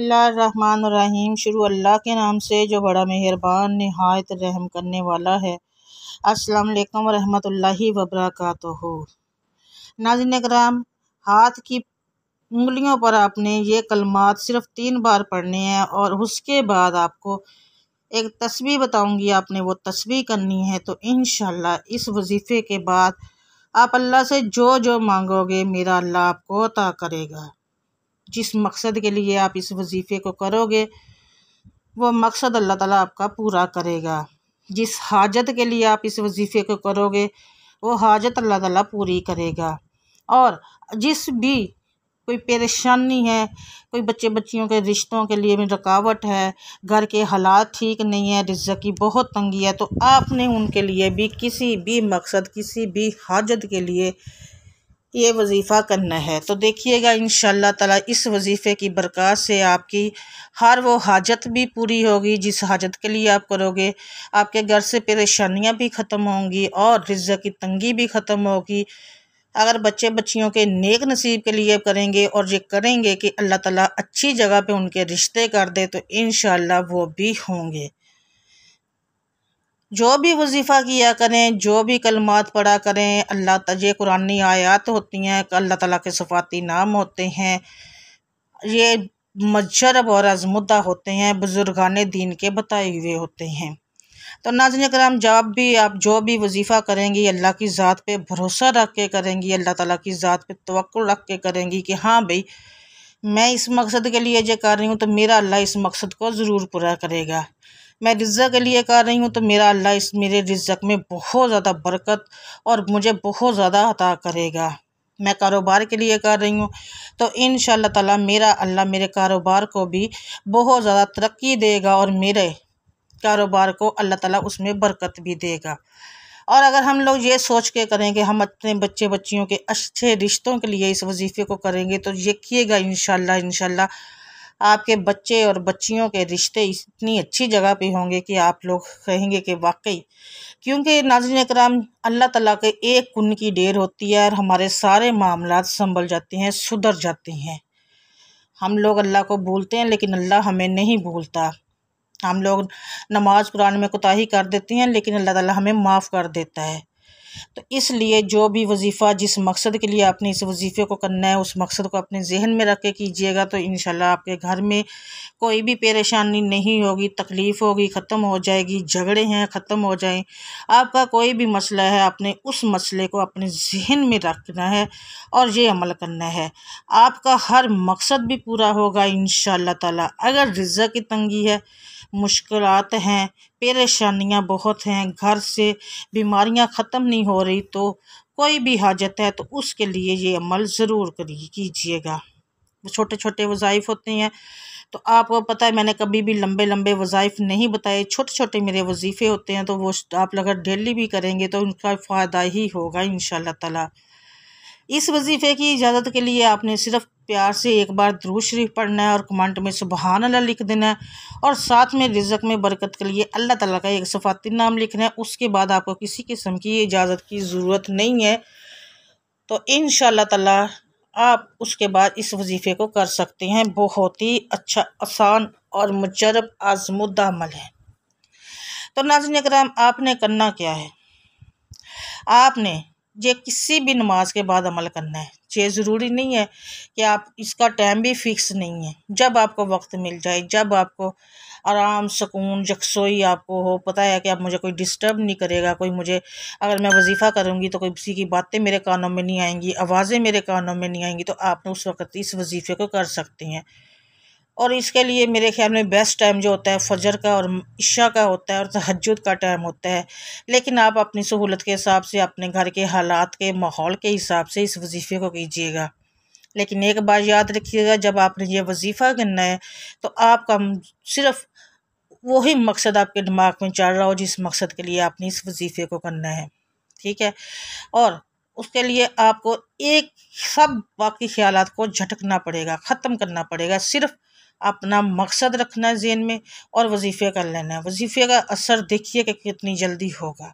बिस्मिल्लाहिर्रहमानिर्रहीम। शुरू अल्लाह के नाम से जो बड़ा मेहरबान निहायत रहम करने वाला है। अस्सलाम वालेकुम रहमतुल्लाहि व बरकातुहू। नाज़रीन कराम, हाथ की उंगलियों पर आपने ये कलमात सिर्फ 3 बार पढ़ने हैं और उसके बाद आपको एक तस्बीह बताऊंगी, आपने वो तस्बीह करनी है। तो इंशाअल्लाह इस वजीफ़े के बाद आप अल्लाह से जो जो मांगोगे मेरा अल्लाह आपको अता करेगा। जिस मकसद के लिए आप इस वजीफ़े को करोगे वो मकसद अल्लाह ताला आपका पूरा करेगा। जिस हाजत के लिए आप इस वजीफ़े को करोगे वो हाजत अल्लाह ताला पूरी करेगा। और जिस भी कोई परेशानी है, कोई बच्चे बच्चियों के रिश्तों के लिए में रुकावट है, घर के हालात ठीक नहीं है, रिज़्क़ की बहुत तंगी है, तो आपने उनके लिए भी किसी भी मकसद, किसी भी हाजत के लिए ये वजीफ़ा करना है। तो देखिएगा इंशाअल्लाह ताला इस वजीफ़े की बरकत से आपकी हर वो हाजत भी पूरी होगी जिस हाजत के लिए आप करोगे। आपके घर से परेशानियां भी ख़त्म होंगी और रिज़्क़ की तंगी भी ख़त्म होगी। अगर बच्चे बच्चियों के नेक नसीब के लिए करेंगे और ये करेंगे कि अल्लाह ताला अच्छी जगह पे उनके रिश्ते कर दे, तो इंशाअल्लाह वो भी होंगे। जो भी वजीफ़ा किया करें, जो भी कलमात पढ़ा करें, अल्लाह ये कुरानी आयात होती हैं, अल्लाह ताला के सिफ़ाती नाम होते हैं, ये मजरब और अज़मुद्दा होते हैं, बुज़ुर्गाने दीन के बताए हुए होते हैं। तो नाज़रीन कराम, जब भी आप जो भी वजीफ़ा करेंगी अल्लाह की ज़ात पे भरोसा रख के करेंगी, अल्लाह ताला की ज़ात पे तवक्कुल रख के करेंगी कि हाँ भाई मैं इस मकसद के लिए जो कर रही हूँ तो मेरा अल्लाह इस मकसद को ज़रूर पूरा करेगा। मैं रिज़्क़ के लिए कर रही हूँ तो मेरा अल्लाह इस मेरे रिज़्क़ में बहुत ज़्यादा बरकत और मुझे बहुत ज़्यादा अता करेगा। मैं कारोबार के लिए कर रही हूँ तो इंशाअल्लाह ताला मेरा अल्लाह मेरे कारोबार को भी बहुत ज़्यादा तरक्की देगा और मेरे कारोबार को अल्लाह ताला उसमें बरकत भी देगा। और अगर हम लोग ये सोच के करें कि हम अपने बच्चे बच्चियों के अच्छे रिश्तों के लिए इस वजीफ़े को करेंगे तो देखिएगा इंशाअल्लाह आपके बच्चे और बच्चियों के रिश्ते इतनी अच्छी जगह पे होंगे कि आप लोग कहेंगे कि वाकई। क्योंकि नाज़रीन कराम, अल्लाह ताला के एक कुन की ढेर होती है और हमारे सारे मामलात संभल जाते हैं, सुधर जाते हैं। हम लोग अल्लाह को भूलते हैं लेकिन अल्लाह हमें नहीं भूलता। हम लोग नमाज कुरान में कोताही कर देते हैं लेकिन अल्लाह ताला हमें माफ़ कर देता है। तो इसलिए जो भी वजीफ़ा जिस मकसद के लिए आपने इस वजीफ़े को करना है उस मकसद को अपने जहन में रख के कीजिएगा तो इंशाल्लाह आपके घर में कोई भी परेशानी नहीं होगी, तकलीफ़ होगी ख़त्म हो जाएगी, झगड़े हैं ख़त्म हो जाएं। आपका कोई भी मसला है आपने उस मसले को अपने जहन में रखना है और ये अमल करना है, आपका हर मकसद भी पूरा होगा इंशाअल्लाह ताला। अगर रिज़्क़ की तंगी है, मुश्किलात हैं, परेशानियां बहुत हैं, घर से बीमारियां ख़त्म नहीं हो रही, तो कोई भी हाजत है तो उसके लिए ये अमल ज़रूर कीजिएगा। वो छोटे छोटे वज़ाइफ होते हैं तो आपको पता है मैंने कभी भी लंबे लंबे वज़ाइफ नहीं बताए, छोटे छोटे मेरे वजीफ़े होते हैं तो वो आप अगर डेली भी करेंगे तो उनका फ़ायदा ही होगा इंशाअल्लाह ताला। इस वजीफ़े की इजाज़त के लिए आपने सिर्फ प्यार से एक बार दुरूद शरीफ पढ़ना है और कमेंट में सुबहान अल्लाह लिख देना है और साथ में रिज़्क़ में बरकत के लिए अल्लाह ताला का एक सिफ़ाती नाम लिखना है। उसके बाद आपको किसी किस्म की इजाज़त की ज़रूरत नहीं है। तो इंशाअल्लाह ताला आप उसके बाद इस वजीफ़े को कर सकते हैं। बहुत ही अच्छा, आसान और मुजरब आज़मुद्दा अमल है। तो नाज़रीन कराम, आपने करना क्या है, आपने ये किसी भी नमाज के बाद अमल करना है। ये ज़रूरी नहीं है कि आप इसका टाइम भी फिक्स नहीं है, जब आपको वक्त मिल जाए, जब आपको आराम सुकून यकसोई आपको हो, पता है कि अब मुझे कोई डिस्टर्ब नहीं करेगा, कोई मुझे अगर मैं वजीफ़ा करूँगी तो कोई किसी की बातें मेरे कानों में नहीं आएंगी, आवाज़ें मेरे कानों में नहीं आएंगी, तो आपने उस वक्त इस वजीफ़े को कर सकते हैं। और इसके लिए मेरे ख्याल में बेस्ट टाइम जो होता है फजर का और इशा का होता है और तहज्जुद का टाइम होता है। लेकिन आप अपनी सहूलत के हिसाब से, अपने घर के हालात के माहौल के हिसाब से इस वजीफ़े को कीजिएगा। लेकिन एक बात याद रखिएगा, जब आपने ये वजीफ़ा करना है तो आपका सिर्फ वही मकसद आपके दिमाग में चल रहा हो जिस मकसद के लिए आपने इस वजीफ़े को करना है, ठीक है। और उसके लिए आपको एक सब बाकी ख्यालात को झटकना पड़ेगा, ख़त्म करना पड़ेगा, सिर्फ अपना मकसद रखना है ज़हन में और वजीफ़े कर लेना है। वजीफ़े का असर देखिए कि कितनी जल्दी होगा।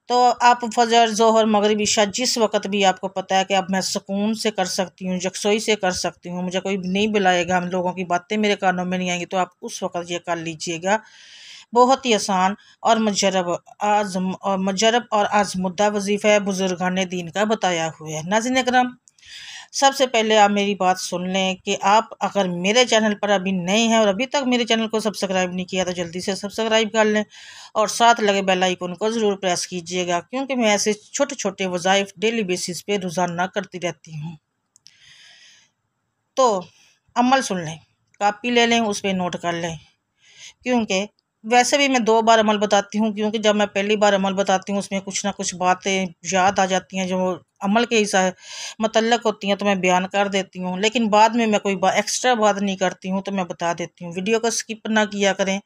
तो आप फजर, ज़ोहर, मगरिब, इशा जिस वक्त भी आपको पता है कि अब मैं सुकून से कर सकती हूँ, यकसोई से कर सकती हूँ, मुझे कोई नहीं बुलाएगा, हम लोगों की बातें मेरे कानों में नहीं आएंगी, तो आप उस वक्त ये कर लीजिएगा। बहुत ही आसान और मुजरब और आज़मुद्दा वजीफ़ा है, बुजुर्गान दीन का बताया हुआ है। नाज़रीन करम, सबसे पहले आप मेरी बात सुन लें कि आप अगर मेरे चैनल पर अभी नए हैं और अभी तक मेरे चैनल को सब्सक्राइब नहीं किया तो जल्दी से सब्सक्राइब कर लें और साथ लगे बेल आइकन को ज़रूर प्रेस कीजिएगा, क्योंकि मैं ऐसे छोटे छोटे वज़ाइफ डेली बेसिस पे रोज़ाना करती रहती हूँ। तो अमल सुन लें, कापी ले लें, उस पर नोट कर लें, क्योंकि वैसे भी मैं 2 बार अमल बताती हूँ, क्योंकि जब मैं पहली बार अमल बताती हूँ उसमें कुछ ना कुछ बातें याद आ जाती हैं जो अमल के मतलब होती हैं, तो मैं बयान कर देती हूँ, लेकिन बाद में मैं कोई एक्स्ट्रा बात नहीं करती हूँ, तो मैं बता देती हूँ। वीडियो को स्किप ना किया करें,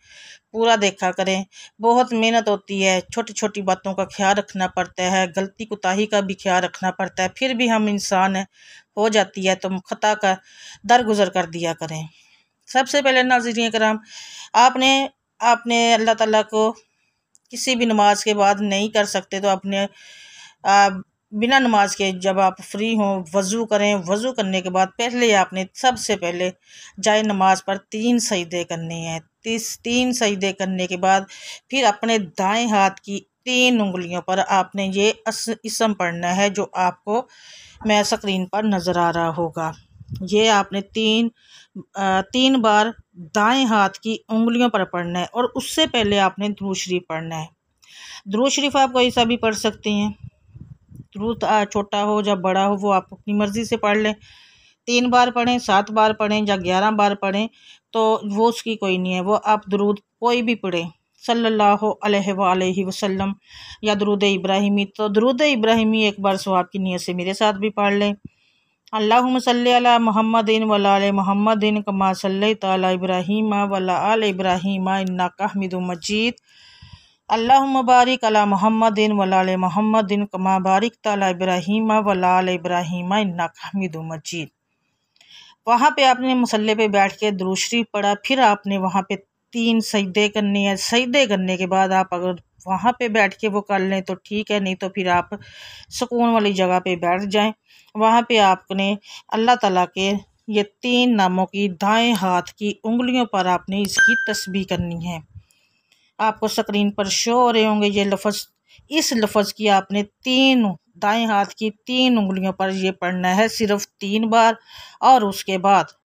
पूरा देखा करें। बहुत मेहनत होती है, छोटी छोटी बातों का ख्याल रखना पड़ता है, गलती कोताही का भी ख्याल रखना पड़ता है, फिर भी हम इंसान है, हो जाती है, तो खता का दरगुजर कर दिया करें। सबसे पहले नाज़रीन कराम, आपने आपने अल्लाह ताला को किसी भी नमाज के बाद नहीं कर सकते तो आपने बिना नमाज के जब आप फ्री हों वज़ू करें। वज़ू करने के बाद पहले आपने सबसे पहले जाए नमाज पर 3 सजदे करने हैं। 3 सजदे करने के बाद फिर अपने दाएं हाथ की 3 उंगलियों पर आपने ये इसम पढ़ना है जो आपको मैं स्क्रीन पर नज़र आ रहा होगा। ये आपने 3 बार दाएं हाथ की उंगलियों पर पढ़ना है और उससे पहले आपने दुरूद शरीफ पढ़ना है। दुरूद शरीफ आप कोई सा भी पढ़ सकते हैं, दुरूद छोटा हो या बड़ा हो वो आप अपनी मर्ज़ी से पढ़ लें। 3 बार पढ़ें, 7 बार पढ़ें या 11 बार पढ़ें, तो वो उसकी कोई नहीं है, वो आप दुरूद कोई भी पढ़ें, सल्लल्लाहु अलैहि वसल्लम या दुरूद इब्राहिमी। तो दुरूद इब्राहिमी एक बार सवाब की नीयत से मेरे साथ भी पढ़ लें। अल्लाहुम्मा सल्ली अला मुहम्मदिन व अला आलि मुहम्मदिन कमा सल्लैता अला इब्राहीम व अला आलि इब्राहीम इन्नका हमीदुम मजीद। अल्लाहुम्मा बारिक अला मुहम्मदिन व अला आलि मुहम्मदिन कमा बारिकता अला इब्राहीम व अला आलि इब्राहीम इन्नका हमीदुम मजीद। वहाँ पे आपने मुसल्ले पे बैठ के दुरूद शरीफ पढ़ा, फिर आपने वहाँ पे 3 सजदे करने हैं। सजदे करने के बाद आप अगर वहाँ पे बैठ के वो कर लें तो ठीक है, नहीं तो फिर आप सुकून वाली जगह पे बैठ जाएं। वहाँ पे आपने अल्लाह ताला के ये 3 नामों की दाएं हाथ की उंगलियों पर आपने इसकी तस्बीह करनी है। आपको स्क्रीन पर शो हो रहे होंगे ये लफ्ज़। इस लफ्ज़ की आपने 3 दाएं हाथ की 3 उंगलियों पर ये पढ़ना है सिर्फ 3 बार। और उसके बाद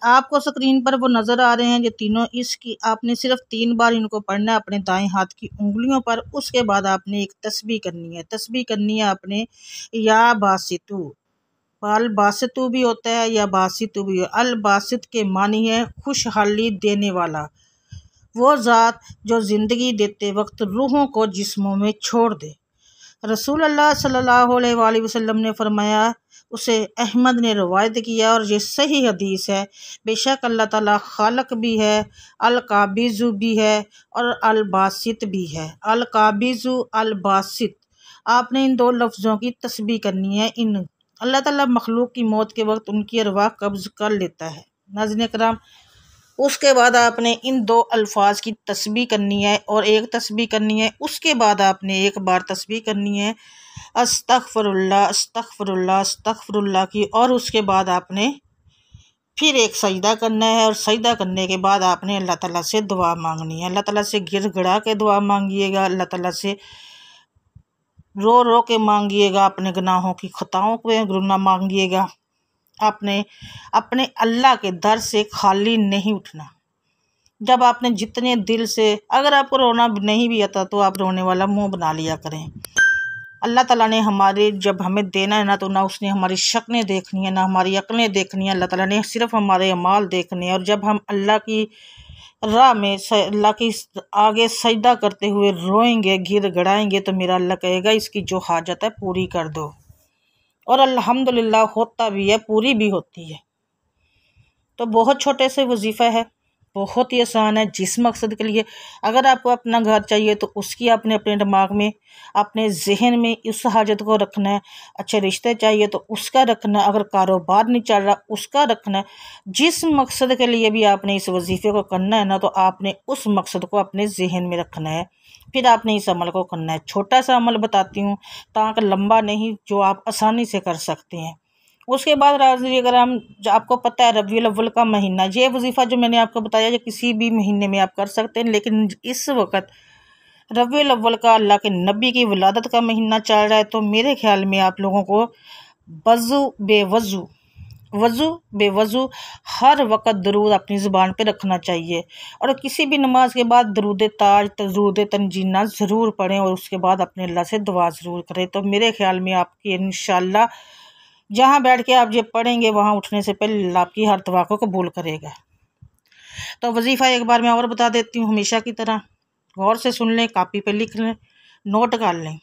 आपको स्क्रीन पर वो नज़र आ रहे हैं ये तीनों, इसकी आपने सिर्फ 3 बार इनको पढ़ना है अपने दाएं हाथ की उंगलियों पर। उसके बाद आपने एक तस्बीह करनी है। तस्बीह करनी है आपने या बासितु, अल बासितु भी होता है या बासितु भी। अल बासित के मानी है खुशहाली देने वाला, वो ज़ात जो ज़िंदगी देते वक्त रूहों को जिस्मों में छोड़ दे। रसूल अल्लाह सल्लल्लाहु अलैहि वसल्लम ने फरमाया, उसे अहमद ने रवायत किया और ये सही हदीस है। बेशक अल्लाह ताला खालक भी है, अल काबिज़ु भी है और अल बासित भी है। अल काबिज़ु अल बासित, आपने इन 2 लफ्ज़ों की तस्बीह करनी है। इन अल्लाह ताला मखलूक की मौत के वक्त उनकी अरवाह कब्ज़ कर लेता है। नाज़रीन कराम, उसके बाद आपने इन 2 अल्फाज की तस्बीह करनी है और एक तस्बीह करनी है। उसके बाद आपने एक बार तस्बीह करनी है अस्तगफिरुल्लाह अस्तगफिरुल्लाह अस्तगफिरुल्लाह की, और उसके बाद आपने फिर एक सजदा करना है। और सजदा करने के बाद आपने अल्लाह ताला से दुआ मांगनी है। अल्लाह ताला से गिड़गिड़ा के दुआ मांगिएगा, अल्लाह ताला से रो रो के मांगिएगा, अपने गुनाहों की खताओं को गुनाह मांगिएगा। आपने अपने अल्लाह के दर से खाली नहीं उठना। जब आपने जितने दिल से, अगर आपको रोना नहीं भी आता तो आप रोने वाला मुंह बना लिया करें। अल्लाह ताला ने हमारे जब हमें देना है ना, तो ना उसने हमारी शक्लें देखनी है ना हमारी अक्लें देखनी है। अल्लाह ताला ने सिर्फ हमारे अमाल देखने हैं। और जब हम अल्लाह की राह में अल्लाह की आगे सजदा करते हुए रोएंगे, गिड़गिड़ाएंगे, तो मेरा अल्लाह कहेगा इसकी जो हाजत है पूरी कर दो। और अल्हम्दुलिल्लाह होता भी है, पूरी भी होती है। तो बहुत छोटे से वजीफ़ा है, बहुत ही आसान है। जिस मकसद के लिए, अगर आपको अपना घर चाहिए तो उसकी आपने अपने दिमाग में, अपने जहन में उस हाजत को रखना है। अच्छे रिश्ते चाहिए तो उसका रखना है। अगर कारोबार नहीं चल रहा उसका रखना है। जिस मकसद के लिए भी आपने इस वजीफ़े को करना है ना, तो आपने उस मकसद को अपने जहन में रखना है। फिर आपने इस अमल को करना है। छोटा सा अमल बताती हूँ, ताकि लंबा नहीं, जो आप आसानी से कर सकते हैं। उसके बाद राजी, अगर हम, जो आपको पता है रबीउल अव्वल का महीना, ये वजीफ़ा जो मैंने आपको बताया ये किसी भी महीने में आप कर सकते हैं, लेकिन इस वक्त रबीउल अव्वल का, अल्लाह के नबी की विलादत का महीना चल रहा है, तो मेरे ख्याल में आप लोगों को वज़ू बेवज़ू हर वक्त दरूद अपनी ज़ुबान पे रखना चाहिए, और किसी भी नमाज के बाद दरूद ताज, दरूद तंजीना ज़रूर पढ़ें, और उसके बाद अपने अल्लाह से दुआ ज़रूर करें। तो मेरे ख्याल में आपकी इंशाल्लाह जहाँ बैठ के आप ये पढ़ेंगे, वहाँ उठने से पहले अल्लाह आपकी हर दुआ को कबूल करेगा। तो वजीफ़ा एक बार मैं और बता देती हूँ, हमेशा की तरह गौर से सुन लें, कापी पे लिख लें, नोट कर लें।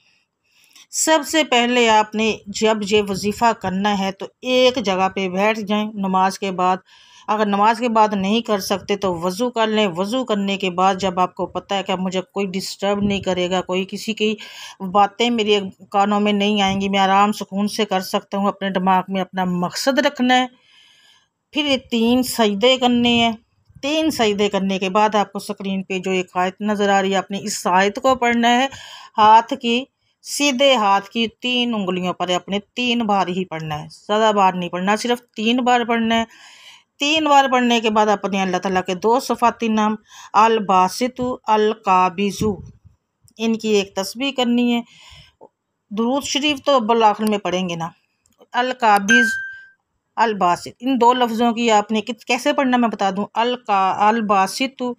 सबसे पहले आपने जब ये वजीफ़ा करना है तो एक जगह पे बैठ जाएं नमाज के बाद। अगर नमाज के बाद नहीं कर सकते तो वज़ू कर लें। वज़ू करने के बाद जब आपको पता है कि मुझे कोई डिस्टर्ब नहीं करेगा, कोई किसी की बातें मेरे कानों में नहीं आएंगी, मैं आराम सुकून से कर सकता हूँ, अपने दिमाग में अपना मकसद रखना है। फिर ये 3 सजदे करने हैं। 3 सजदे करने के बाद आपको स्क्रीन पे जो एक आयत नज़र आ रही है, आपने इस आयत को पढ़ना है। हाथ की, सीधे हाथ की 3 उंगलियों पर अपने 3 बार ही पढ़ना है, ज़्यादा बार नहीं पढ़ना, सिर्फ 3 बार पढ़ना है। 3 बार पढ़ने के बाद अपने अल्लाह ताला के 2 सफ़ाती नाम अल बासितु अल काबिज़ु, इनकी एक तस्बीह करनी है। दुरूद शरीफ तो अव्वल आखिर में पढ़ेंगे ना। अल काबिज़, अल बासित, इन 2 लफ्ज़ों की आपने कैसे पढ़ना मैं बता दूं। अल बासितु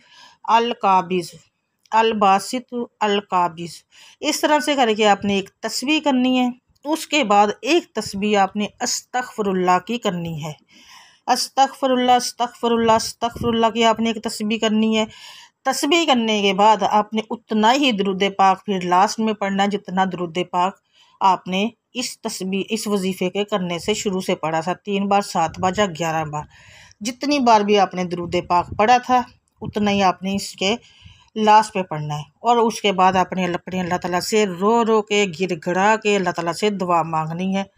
अल काबिज़, अल बासितु अल काबिज़, इस तरह से करके आपने एक तस्बीह करनी है। उसके बाद एक तस्बीह आपने अस्तगफिरुल्लाह की करनी है। अस्तगफिरुल्लाह अस्तगफिरुल्लाह अस्तगफिरुल्लाह की आपने एक तस्बीह करनी है। तस्बीह करने के बाद आपने उतना ही दरूद पाक फिर लास्ट में पढ़ना है, जितना दरूद पाक आपने इस वजीफ़े के करने से शुरू से पढ़ा था। 3 बार, 7 बार या 11 बार, जितनी बार भी आपने दरूद पाक पढ़ा था उतना ही आपने इसके लास्ट पे पढ़ना है। और उसके बाद आपने अपने अल्लाह ताला से रो रो के, गिड़गिड़ा के अल्लाह ताला से दुआ मांगनी है।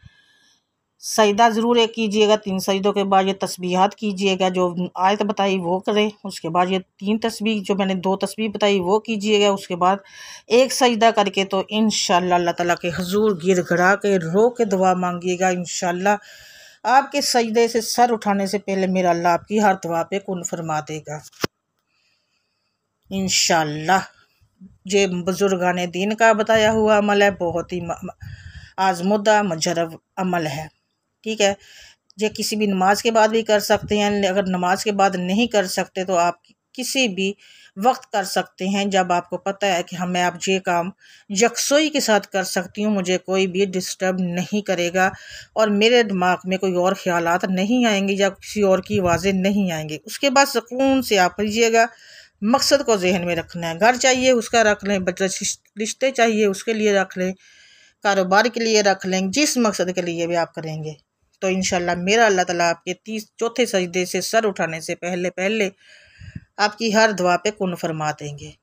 सजदा ज़रूर एक कीजिएगा। 3 सजदों के बाद ये तस्बीहात कीजिएगा, जो आयत बताई वो करें। उसके बाद ये 3 तस्बीह, जो मैंने 2 तस्बीह बताई वो कीजिएगा। उसके बाद एक सजदा करके तो इंशाअल्लाह अल्लाह ताला के हुजूर गिड़गिड़ा के, रो के दुआ मांगिएगा। इंशाअल्लाह आपके सजदे से सर उठाने से पहले मेरा अल्लाह आपकी हर दुआ पे कुन फरमा देगा इंशाअल्लाह। ये बुजुर्गाने दीन का बताया हुआ अमल है, बहुत ही आजमुदा मुजरब अमल है। ठीक है, ये किसी भी नमाज के बाद भी कर सकते हैं। अगर नमाज के बाद नहीं कर सकते तो आप किसी भी वक्त कर सकते हैं, जब आपको पता है कि मैं अब ये काम यकसोई के साथ कर सकती हूँ, मुझे कोई भी डिस्टर्ब नहीं करेगा और मेरे दिमाग में कोई और ख्यालात नहीं आएंगे या किसी और की आवाज़ें नहीं आएंगी। उसके बाद सुकून से आप लीजिएगा। मकसद को जहन में रखना है। घर चाहिए उसका रख लें, बच्चे रिश्ते चाहिए उसके लिए रख लें, कारोबार के लिए रख लें, जिस मकसद के लिए भी आप करेंगे तो इंशाल्लाह मेरा अल्लाह ताला आपके 4थे सजदे से सर उठाने से पहले आपकी हर दुआ पे कुन फरमा देंगे।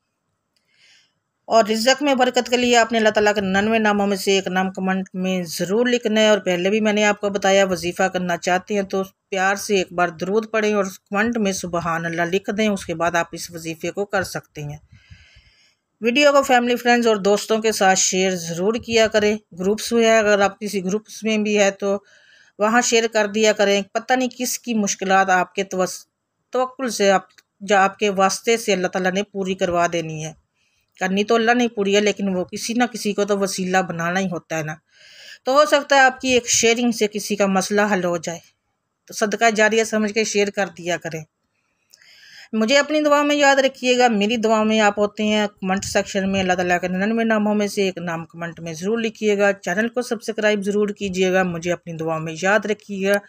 और रिज़्क़ में बरकत के लिए आपने अल्लाह ताला के 99 नामों में से एक नाम कमेंट में ज़रूर लिखना है। और पहले भी मैंने आपको बताया, वजीफ़ा करना चाहते हैं तो प्यार से एक बार दरूद पढ़ें और कमेंट में सुबहान अल्लाह लिख दें। उसके बाद आप इस वजीफ़े को कर सकते हैं। वीडियो को फैमिली, फ्रेंड्स और दोस्तों के साथ शेयर ज़रूर किया करें। ग्रुप्स में अगर आप किसी ग्रुप्स में भी है तो वहाँ शेयर कर दिया करें। पता नहीं किसकी मुश्किलात आपके तवक्कुल से, आपके वास्ते से अल्लाह ताला ने पूरी करवा देनी है। करनी तो अल्लाह ने पूरी है, लेकिन वो किसी ना किसी को तो वसीला बनाना ही होता है ना। तो हो सकता है आपकी एक शेयरिंग से किसी का मसला हल हो जाए, तो सदका जारिया समझ के शेयर कर दिया करें। मुझे अपनी दुआ में याद रखिएगा। मेरी दुआ में आप होते हैं कमेंट सेक्शन में। अल्लाह ताला के 99 नामों में से एक नाम कमेंट में ज़रूर लिखिएगा। चैनल को सब्सक्राइब ज़रूर कीजिएगा। मुझे अपनी दुआ में याद रखिएगा।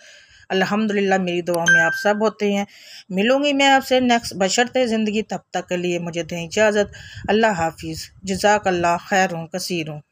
अल्हम्दुलिल्लाह मेरी दुआ में आप सब होते हैं। मिलूँगी मैं आपसे नेक्स्ट बशर्ते ज़िंदगी। तब तक के लिए मुझे दें इजाज़त। अल्लाह हाफिज़। जज़ाकल्लाह खैरुन कसीरुन।